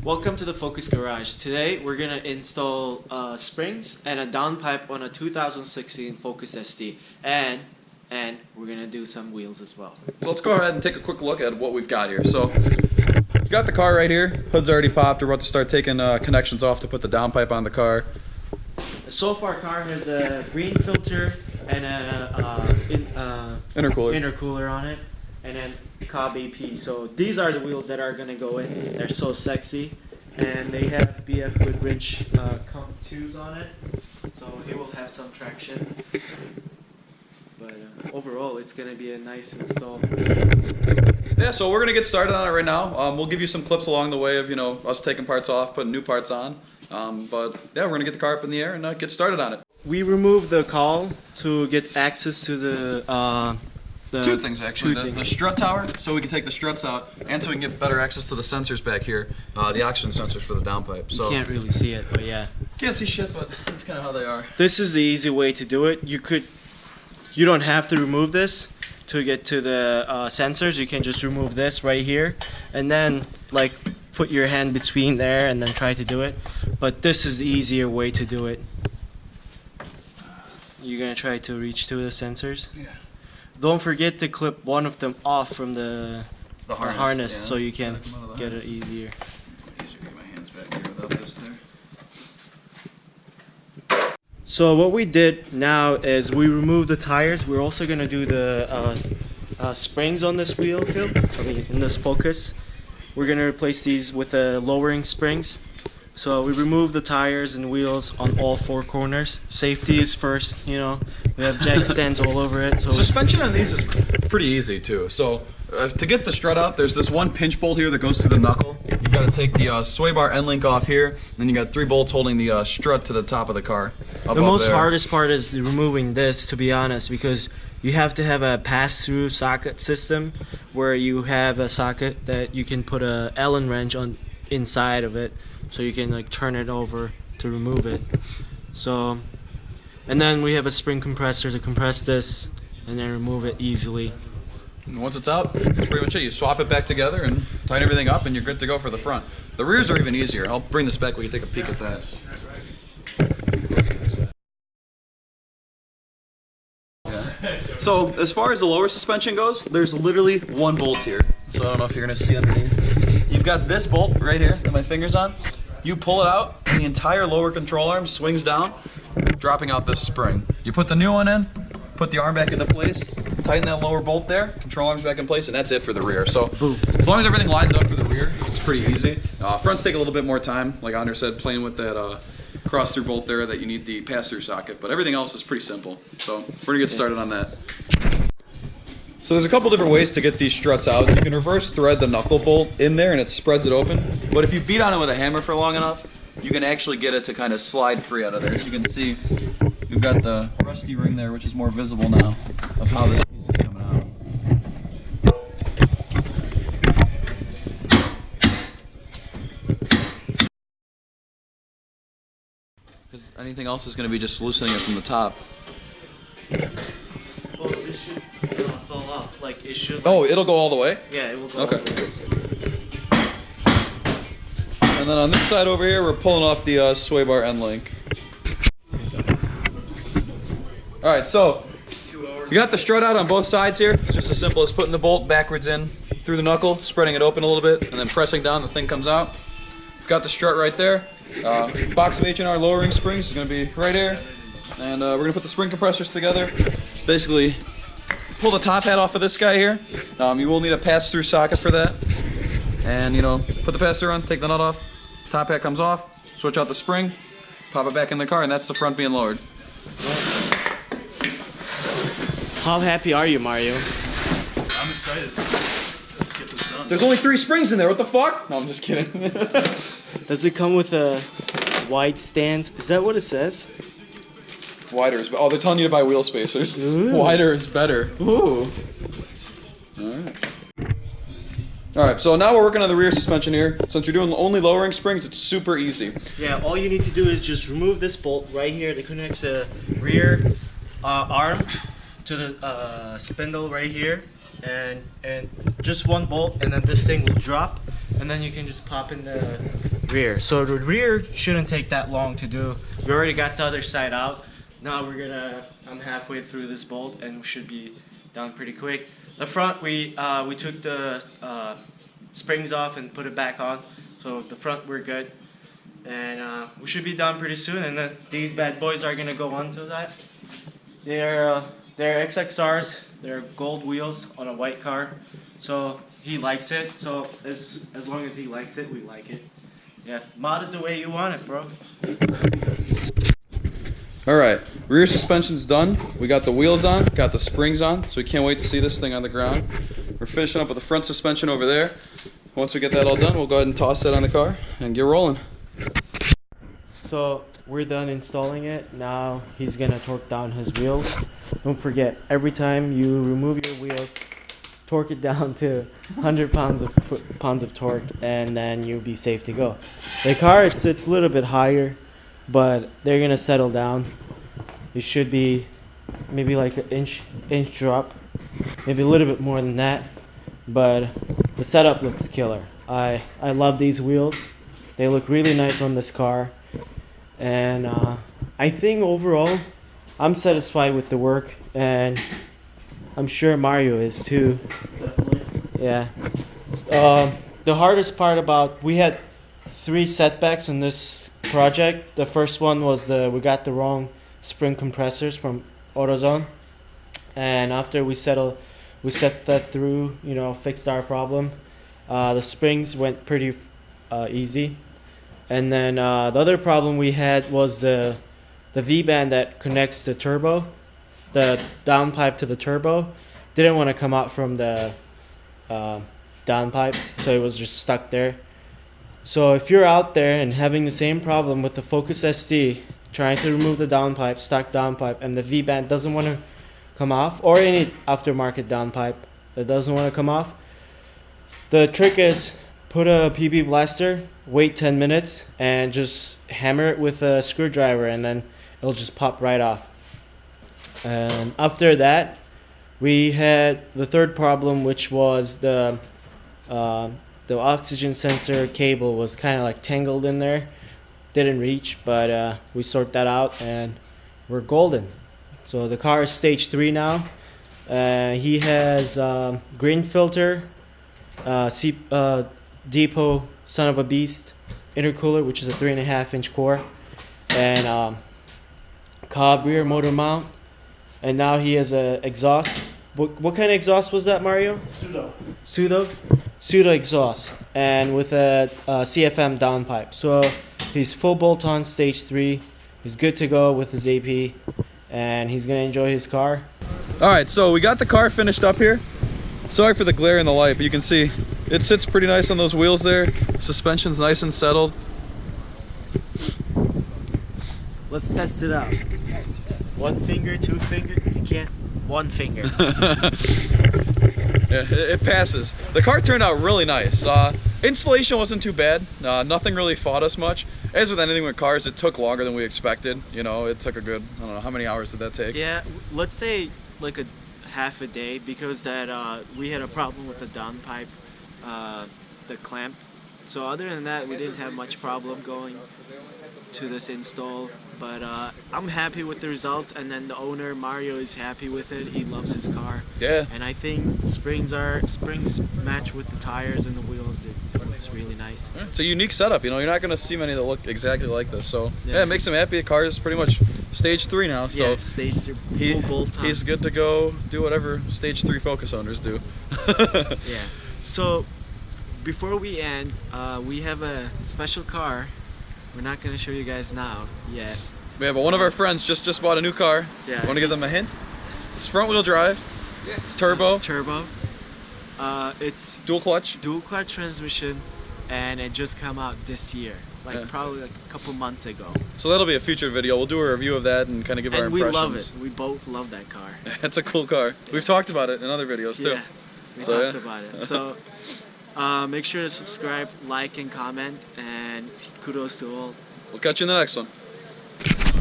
Welcome to the Focus Garage. Today we're gonna install springs and a downpipe on a 2016 Focus ST, and we're gonna do some wheels as well. So let's go ahead and take a quick look at what we've got here. So we've got the car right here. Hood's already popped. We're about to start taking connections off to put the downpipe on the car. So far, car has a green filter and a intercooler on it, and then Cobb AP. So these are the wheels that are gonna go in. They're so sexy, and they have BF Goodrich Comp 2s on it, so it will have some traction. But overall, it's gonna be a nice install. Yeah, so we're gonna get started on it right now. We'll give you some clips along the way of us taking parts off, putting new parts on. But yeah, we're gonna get the car up in the air and get started on it. We removed the cowl to get access to the two things actually. The strut tower, so we can take the struts out, and so we can get better access to the sensors back here, the oxygen sensors for the downpipe. So you can't really see it, but yeah. Can't see shit, but that's kind of how they are. This is the easy way to do it. You don't have to remove this to get to the sensors. You can just remove this right here, and then like put your hand between there and then try to do it. But this is the easier way to do it. You're gonna try to reach to the sensors. Yeah. Don't forget to clip one of them off from the harness yeah. So you can get it easier. It's easier to get my hands back here without this there. So what we did now is we removed the tires. We're also gonna do the springs on this wheel, in this Focus. We're gonna replace these with the lowering springs. So we removed the tires and wheels on all four corners. Safety is first, We have jack stands all over it. So suspension on these is pretty easy too. So to get the strut out, there's this one pinch bolt here that goes through the knuckle. You've got to take the sway bar end link off here, and then you got 3 bolts holding the strut to the top of the car. The most hardest part is removing this, to be honest, because you have to have a pass-through socket system where you have a socket that you can put a Allen wrench on inside of it, so you can turn it over to remove it. So, and then we have a spring compressor to compress this and then remove it easily. And once it's out, that's pretty much it. You swap it back together and tighten everything up, and you're good to go for the front. The rears are even easier. I'll bring this back. We can take a peek at that. Yeah. So as far as the lower suspension goes, there's literally one bolt here. So I don't know if you're gonna see underneath. You've got this bolt right here that my finger's on. You pull it out, and the entire lower control arm swings down, dropping out this spring. You put the new one in, put the arm back into place, tighten that lower bolt there, control arm's back in place, and that's it for the rear. So as long as everything lines up for the rear, it's pretty easy. Fronts take a little bit more time, like Anders said, playing with that cross-through bolt there that you need the pass-through socket, but everything else is pretty simple. So we're gonna get started on that. So there's a couple different ways to get these struts out. You can reverse thread the knuckle bolt in there and it spreads it open. But if you beat on it with a hammer for long enough, you can actually get it to kind of slide free out of there. As you can see, we've got the rusty ring there, which is more visible now, of how this piece is coming out. Because anything else is going to be just loosening it from the top. Oh, this should fall off. It should. Oh, it'll go all the way? Yeah, it will go Okay. all the way. And then on this side over here, we're pulling off the sway bar end link. Alright, so you got the strut out on both sides here. It's just as simple as putting the bolt backwards in through the knuckle, spreading it open a little bit, and then pressing down, the thing comes out. We've got the strut right there. Box of H&R lowering springs is going to be right here. And we're going to put the spring compressors together. Basically, pull the top hat off of this guy here. You will need a pass-through socket for that. And, put the pass-through on, take the nut off. Top hat comes off, switch out the spring, pop it back in the car, and that's the front being lowered. How happy are you, Mario? I'm excited. Let's get this done. There's only 3 springs in there, what the fuck? No, I'm just kidding. Does it come with a wide stance? Is that what it says? Wider is better. Oh, they're telling you to buy wheel spacers. Ooh. Wider is better. Ooh. Alright. Alright, so now we're working on the rear suspension here. Since you're doing only lowering springs, it's super easy. Yeah, all you need to do is just remove this bolt right here that connects the rear arm to the spindle right here, and just one bolt, and then this thing will drop, and then you can just pop in the rear. So the rear shouldn't take that long to do. We already got the other side out. Now I'm halfway through this bolt and we should be done pretty quick. The front, we took the springs off and put it back on. So the front we're good. And we should be done pretty soon, and then these bad boys are gonna go onto that. They're XXRs. They're gold wheels on a white car, so he likes it. So as long as he likes it, we like it. Yeah, mod it the way you want it, bro. All right, rear suspension's done. We got the wheels on, got the springs on, so we can't wait to see this thing on the ground. We're finishing up with the front suspension over there. Once we get that all done, we'll go ahead and toss that on the car and get rolling. So we're done installing it. Now he's gonna torque down his wheels. Don't forget, every time you remove your wheels, torque it down to 100 pounds of torque, and then you'll be safe to go. The car sits a little bit higher, but they're gonna settle down. It should be maybe like an inch drop, maybe a little bit more than that. But the setup looks killer. I love these wheels. They look really nice on this car. And I think overall, I'm satisfied with the work, and I'm sure Mario is too. Definitely. Yeah. The hardest part we had 3 setbacks on this project. The first one was we got the wrong spring compressors from AutoZone, and after we set that through, fixed our problem. The springs went pretty easy. And then the other problem we had was the V-band that connects the turbo, the downpipe to the turbo, didn't want to come out from the downpipe, so it was just stuck there. So if you're out there and having the same problem with the Focus ST, trying to remove the downpipe, stock downpipe, and the V-band doesn't want to come off, or any aftermarket downpipe that doesn't want to come off, the trick is put a PB blaster, wait 10 minutes, and just hammer it with a screwdriver, and then it'll just pop right off. And after that, we had the third problem, which was the oxygen sensor cable was kind of like tangled in there, didn't reach, but we sorted that out, and we're golden. So the car is stage 3 now. He has green filter, Depot Son of a Beast intercooler, which is a 3.5-inch core, and Cobb rear motor mount. And now he has a exhaust. What kind of exhaust was that, Mario? Pseudo exhaust, and with a CFM downpipe. So he's full bolt-on stage 3. He's good to go with his AP, and he's gonna enjoy his car. All right, so we got the car finished up here. Sorry for the glare in the light, but you can see it sits pretty nice on those wheels there. Suspension's nice and settled. Let's test it out. 1 finger, 2 finger, you can't. 1 finger. Yeah, it passes. The car turned out really nice. Installation wasn't too bad. Nothing really fought us much. As with anything with cars, it took longer than we expected. It took a good, I don't know, how many hours did that take? Yeah, let's say like a half a day, because we had a problem with the downpipe, the clamp. So other than that, we didn't have much problem going to this install. But I'm happy with the results, and then the owner Mario is happy with it. He loves his car. Yeah. And I think springs match with the tires and the wheels. It looks really nice. It's a unique setup. You're not gonna see many that look exactly like this. So yeah, it makes him happy. The car is pretty much stage 3 now. So yeah, stage 3, full bolt on. He's good to go. Do whatever stage 3 Focus owners do. Yeah. So before we end, we have a special car. We're not going to show you guys now yet. Yeah, but one of our friends just bought a new car. Yeah. Want to give them a hint? It's front wheel drive. Yeah. It's turbo. It's dual clutch. Dual clutch transmission, and it just came out this year. Probably like a couple months ago. So that'll be a future video. We'll do a review of that and kind of give our impressions. And we love it. We both love that car. It's a cool car. We've talked about it in other videos too. Yeah, we talked about it. So make sure to subscribe, like, and comment, and kudos to all. We'll catch you in the next one.